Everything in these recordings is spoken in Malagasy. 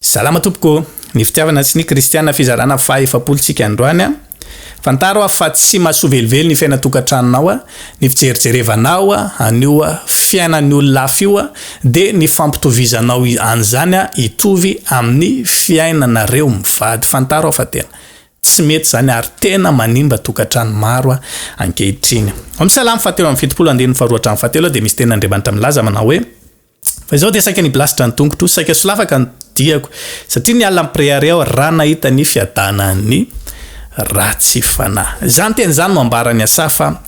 Salama tompoko, ny fitiavana sy ny kristiana fizarana fa efapolontsika androany fantaro fa tsy mahasovelively ny fiainatokantranonao ny fijerijerevanao anio fiainan'ny olonkafa io de ny fampitovizanao an'izany hitovy amin'ny fiainanareo mivady fantaro fa tena tsy mety zany ary tena manimba tokantrano maro ankehitriny. Salama fatelo amin'ny fitopolo andeny faharoatra amin'ny fatelo de misy tena Andriamanitra milaza manao hoe fa izao de saika ny blasitra ny tongotro saika solafaka ny diako satria ny alina mipréareo raha nahita ny fiadanany ratsy fanahy. Zany teny zany no ambarany asafa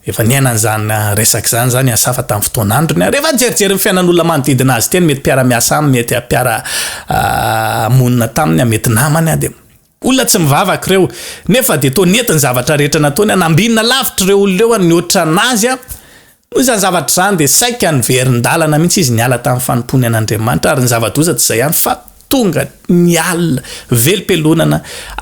efa niainan'izany resaka zany asafa tamin'ny fotoanandrony rehefa jerijery ny fiainan'olona manodidina azy teny mety mpiara-miasa aminy mety mpiara monina taminy mety namany de olona tsy mivavaka reo nefa de to netiny zavatra rehetra nataony anambinina lavitra reo olona reo niotra anazy zany zavatra zany de saika ny verin-dalana mihitsy izy niala tamin'ny fanompony an'Andriamanitra ary ny zava-doza tsy zay ihany fa tonga niala velom-pelonana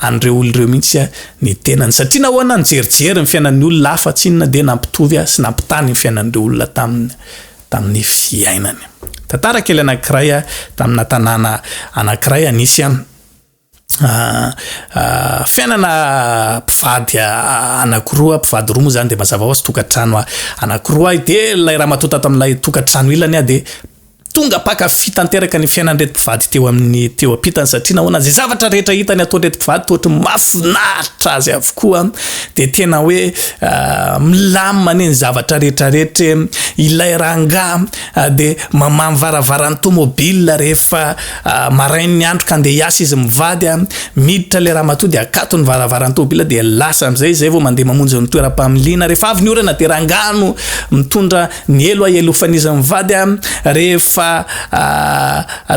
an'ireo olon'ireo mihitsy ny tenany satria nahoana nijerijery ny fiainan'ny olona hafa tsy inona de nampitovy sy nampitany ny fiainan'ireo olona tamin'ny fiainany. Tantara kely anankiray tamina tanàna anankiray anisy fiainana mpivady anakiroa mpivady roa moa zany de mazava ho azy tokantrano anakiroa de lay raha matota tamin'ilay tokantrano ilany de tonga paka-fy tanteraka ny fiainan'reto mpivady teo amin'ny teo ampitany satria nahoana zay zavatra rehetra hitany ataon'reto mpivady toatra mafinaritra azy avokoa de tena hoe milamina ny zavatra rehetrarehetra ilay ranga de mamamy varavaran'ny tomobile rehefa marain'ny andro ka andeha hiasa izy mivady miditra le raha matoa de akato ny varavaran'ny tomobile de lasa am'izay zay vao mandeha mamonjy ny toeram-pamiliana rehefa avy ny orana de rangano mitondra ny elo aelofan'izy mivady rehefa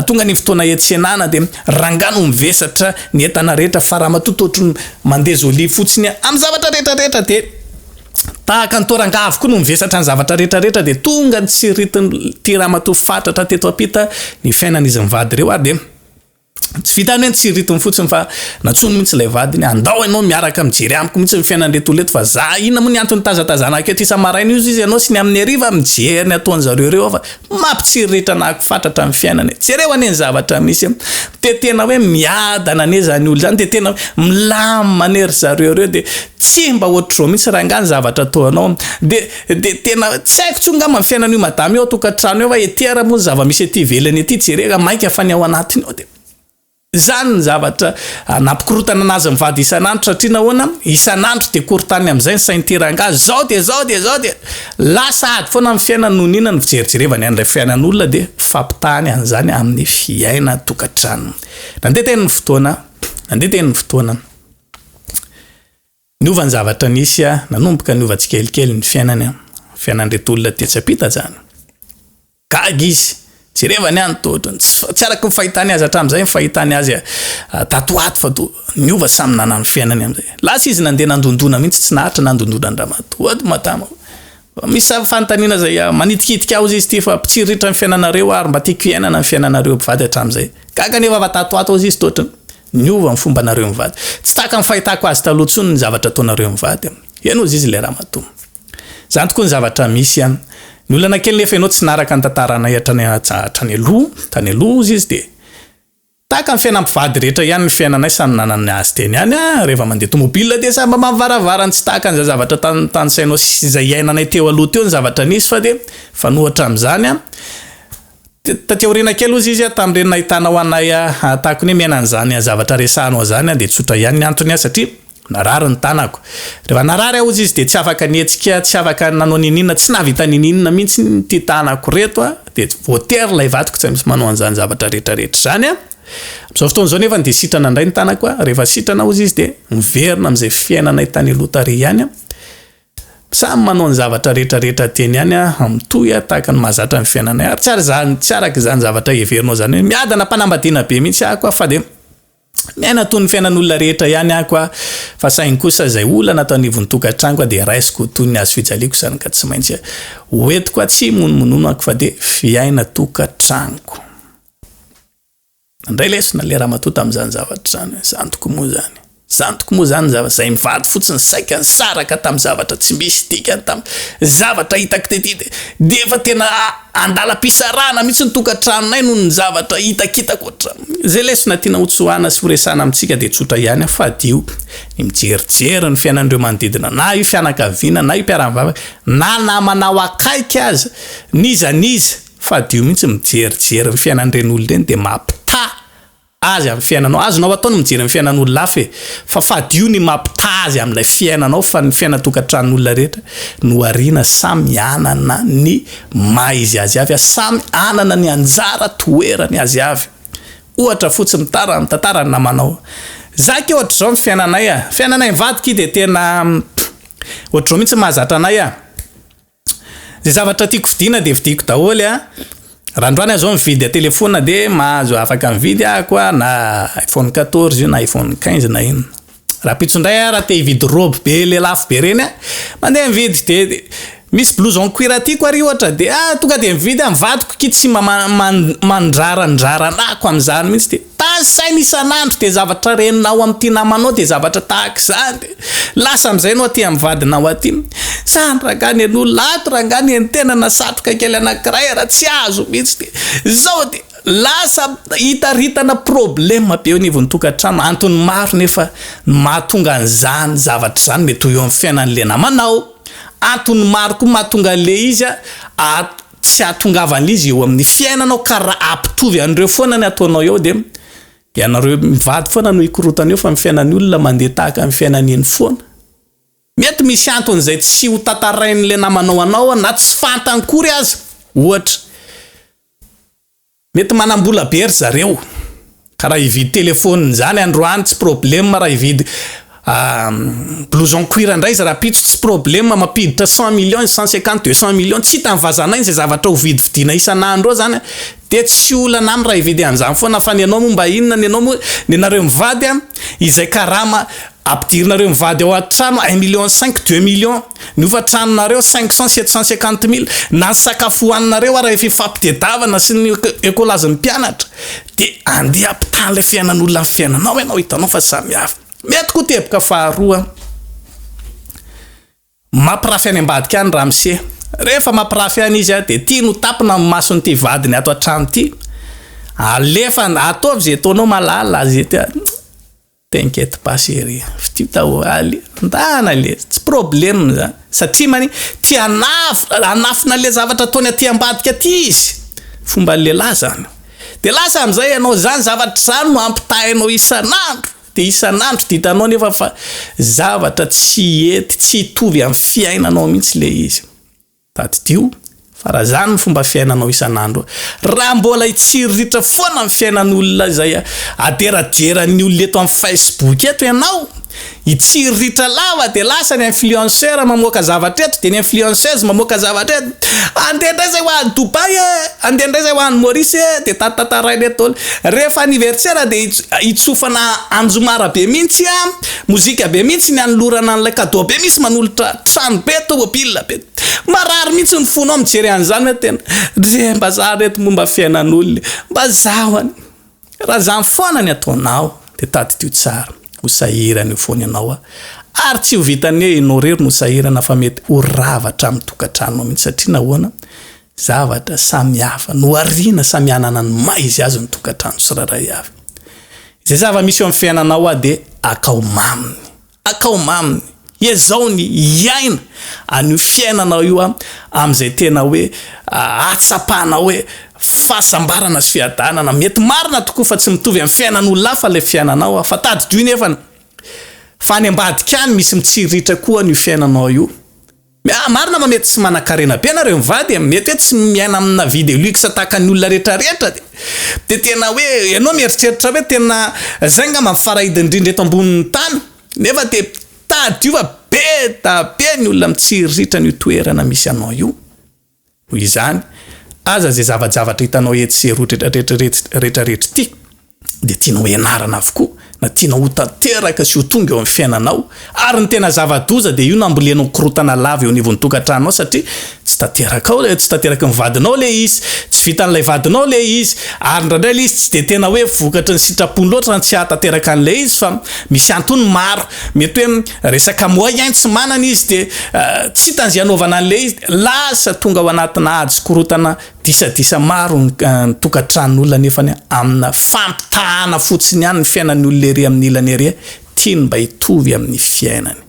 tonga ny fotoana etsenana de rangano mivesatra ny entana rehetra fa raha matototro mandeha zoli fotsiny amin'ny zavatra rehetrarehetra de tahaka ny toranga avokoa no mivesatra ny zavatra rehetrarehetra de tonga ny tsiritiny ty raha matoa fatratra teto apita ny fiainan'izy mivady reo ary de tsy vitany hoe tsiritiny fotsiny fa natsony mihitsy lay vadiny andao ianao miaraka mijery amiko mihitsy ny fiainan'reto leto fa za inona moa ny antony tazatazana aketo isa-maraina io izy ianao sy ny amin'ny hariva mijery ny ataony zareo reo fa mampitsiriritra anako fatratra amin'ny fiainany jereo ane ny zavatra misy de tena hoe miadana ane zany olo zany de tena milamina ane ry zareo reo de tsy mba ohatr'izao mihitsy raha ngany zavatra ataonao de tena tsy haiko tsony ngamba ny fiainan'io madama eo tokantrano eo fa ety ara moa zava-misy ety velany ety jereka maika fa ny ao anatiny ao de zany ny zavatra nampikorotana anazy mivady isan'andro satria nahoana isan'andro de korotany am'izay ny sainteranga zao de lasa ady foana amin'ny fiainany noho ninona ny fijerijerevany an'ilay fiainan'olona de fampitany an'izany amin'ny fiaina tokantrano. Nandeha teny ny fotoana niova ny zavatra nisy nanomboka niova tsikelikely ny fiainan'reto olona tetsapita zany gaga izy jerevany any totrony tsy araka ny fahitany azy hatramin'izay ny fahitany azy tatoato fa to niova samy nanany fiainany am'izay lasa izy nandeha nandondona mihitsy tsy nahatra nandondona andramatoa matama misy fanontaniana zay manitikitika ao izy ty fa mpitsiriritra ny fiainanareo ary mba tiako hiainana ny fiainanareo mivady hatramin'izay gaga nefa fa tatoato izy totrony niova ny fomba nareo mivady tsy taka ny fahitako azy taloha tsony ny zavatra ataonareo mivady eno izy le raha matoa zany tokoa ny zavatra misy ny olana kely nefa ianao tsy naraka ny tantarana hatrany aloha izy de taka ny fiainam-pivady rehetra ihany ny fiainanay samy nanany azy teny ihany rehefa mandeha tomobile de samy mamivaravarany tsy taka ny zavatra tany sainao sy zay iainanay teo aloha teo ny zavatra nisy fa de fanohatra am'izany tateorina kely izy tamin'ireny nahitanao anay tahako ny miainan'izany zavatra resahanao zany de tsotra ihany ny antony satria narary ny tanako rehefa narary ao izy de tsy afaka nietsika tsy afaka nanao ninina tsy navita ninina mihitsy ty tanako reto de voatery lay vatiko tsy misy manao an'izany zavatra rehetrarehetra zany am'izao fotoana zao nefa de sitrana indray ny tanako rehefa sitrana ao izy de miverina am'izay fiainanay tany aloha tary ihany samy manao ny zavatra rehetrarehetra teny ihany mitoy tahaka ny mahazatra ny fiainanay ary tsy araka izany zavatra heverinao zany miadana mpanambadiana be mihitsy ako fa de miaina toy ny fiainan'olona rehetra ihany ako fa sainy kosa zay olana atao anivon'ny tokantrano de raisiko toy ny azo fijaliako zany ka tsy maintsy hoentiko tsy monomonono ako fa de fiaina tokantranoko ndray lesona le raha matota am'izany zavatra zany toko moa zany zany toko moa zany zay mivady fotsiny saika saraka tamin'ny zavatra tsy misy dikany tamin'ny zavatra hitako tety de efa tena andala-pisarana mihitsy ny tokantranonay noho ny zavatra hitakitako zay lesona tiana hotsoana sy horesana amintsika de tsotra ihany fadio ny mijerijery ny fiainan'ireo manodidina na io fianakaviana na io mpiara-mivavaka na namanao akaiky aza nizaniza fadio mihitsy mijerijery ny fiainan'ren'olona reny de mampitaha azy amin'ny fiainanao azonao ataony mijery amin'ny fiainan'olona lafa fa fadio ny mampitaha azy amin'ilay fiainanao fa ny fiainatokantran'olona rehetra no arina samy anana ny maizy azy avy samy anana ny anjara toerany azy avy ohatra fotsy mitantara ny namanao zaka ohatra zao ny fiainanay mivadiky de tena ohatra zao mihitsy mahazatra anay zay zavatra tiako vidina de vidiko daholo randroany zao mividy telefona de mahazo afaka mividy koa na iPhone 14 io na iPhone 15 na ino raha pitsondray raha te hividy robe be le lafo be reny mandeha mividy de misy blouson cuir tiako ary ohatra de tonga de mividy mivadiko ki tsy mandrarandraranako am'zany mihitsy de tasainy isanandro de zavatra reninao amin'ty namanao de zavatra tahaka zany de lasa am'izay anao aty am'vadinao aty zany rangany an'olo lato rangany en tena nasatroka kely anankiray raha tsy azo mihitsy de zao de lasa hitaritana problème be eo nivon'ny tokantrano antony maro nefa mahatonga an'izany zavatra zany mety ho eo amin'ny fiainan'le namanao antony maro koa mahatonga an'le izy tsy ahatongavan' izy eo amin'ny fiainanao ka raha ampitovy an'ireo foana ny ataonao eo de ianareo mivady foana no ikorotana eo fa ny fiainan'ny olona mandeha tahaka amin'ny fiainan'iny foana mety misy antony zay tsy ho tantarain'le namanao anao na tsy fantankory azy ohatra mety manambola bery zareo ka raha hividy telefôny zany androany tsy problème raha hividy blouson cuir ndray izy raha pitso tsy problème mampiditra 100 millions 150 200 millions tsy hitany vazana iny zay zavatra ho vidina isanandro zany de tsy olana am raha hividy an'izany foana fa ny anao momba inona ny anao moa ny nareo mivady izay karama ampidirinareo mivady ao an-trano 1 million 5 2 millions ny ofatranonareo 500 750 000 na sakafo hoaninareo raha efa fampitedavana sy ny ekolazin'ny mpianatra de andeha ampitaha le fiainan'olona amin'ny fiainanao ianao hitanao fa samy hafa mety koa teboka faharoa mampirafy any ambadika any ramse rehefa mampirafy any izy de tia no tapina amin'ny masony ty vadiny ato an-trano ty alefa ataovy zay ataonao malala azy t'inquiète pas chérie fitao ndana le tsy problème zany satria mani tia anafina le zavatra ataony aty ambadika ty izy fomba lehilahy zany de lasa am'izay ianao zany zavatra zany no ampitahainao isanandro de isanandro ditanao nefa fa zavatra tsy ety tsy hitovy amin'ny fiainanao mihitsy le izy tadidio fa raha zany ny fomba fiainanao isanandro raha mbola hitsiriritra foana amin'ny fiainan'olona zay aderaderan'ny olona eto amin'ny Facebook eto ianao hitsiriritra lava de lasa ny influenceur mamoaka zavatra eto de ny influenceuse mamoaka zavatra eto andeha ndray zay ho any Dubai andeha ndray zay ho any Maurice de tatarainy eto rehefa anniversaire de hitsofana anjomara be mihitsy mozika be mihitsy ny anolorana an'ilay cadeau be misy manolotra trano be tomobile be marary mihitsy ny fonao mijery an'izany tena de mba za reto momba fiainan'olona mba zahony raha zany foana ny ataonao de tadidio tsara hosahirana io foana ianao ary tsy ho vitany hoe ianao rery no hosahirana fa mety ho ravatra amin'ny tokantrano mihitsy satria nahoana zavatra samy hafa no arina samy anana ny maizy azy ny tokantrano tsirairay avy zay zava misy eo amin'ny fiainanao de akao maminy ezao ny iaina an'io fiainanao io am'izay tena hoe atsapana hoe fahasambarana sy fiadanana mety marina tokoa fa tsy mitovy amin'ny fiainan'olona fa le fiainanao fa tadidio nefa fa any ambadika any misy mitsiriritra koa ny fiainanao io marina ma mety tsy manan-karena be nareo mivady mety hoe tsy miaina amina vie de luxe tahaka ny olona rehetrarehetra de tena hoe ianao mieritreritra hoe tena zay nga mampifarahidi indrindra eto ambonin'ny tany nefa de tadidio fa be ny olona mitsiriritra ny toerana misy anao io hoy izany aza zay zavajavatra hitanao etserotra rehetrarehetra ty de tianao ianarana avokoa na tianao ho tanteraka sy ho tonga eo amin'ny fiainanao ary ny tena zavadoza de io nambolenao korotana lava eo nivon'ny tokantranonao satria tsy tanteraka mivadinao le izy, tsy vitan'ilay vadinao le izy, ary ndraindray le izy tsy de tena hoe vokatra ny sitrapony loatra tsy hahatanteraka an'le izy fa misy antony maro, mety hoe resaka moyen tsy manana izy de tsy tanzy anaovana an'le izy, lasa tonga ao anatina ady sy korotana disadisa maro ny tokantranon'olona nefany amina fampitahana fotsiny ihany ny fiainan'ny olona ery amin'ny ilany ery tiany mba hitovy amin'ny fiainany.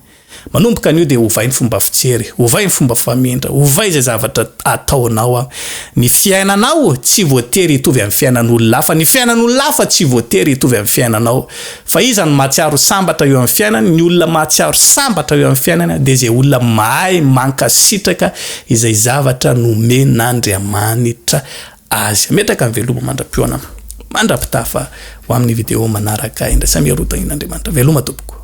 Manomboka an'io de ovay ny fomba fijery, ovay ny fomba famindra, ovay zay zavatra ataonao. Ny fiainanao tsy voatery hitovy amin'ny fiainan'olona hafa, ny fiainan'olona hafa tsy voatery hitovy amin'ny fiainanao. Fa iza no mahatsiaro sambatra eo amin'ny fiainany, ny olona mahatsiaro sambatra eo amin'ny fiainany de zay olona mahay mankasitraka izay zavatra nomen'Andriamanitra azy. Metraka amin'ny veloma mandra-pioana, mandra-pitaha fa ho amin'ny video manaraka indrasamy arotana in'Andriamanitra. Veloma tompoko.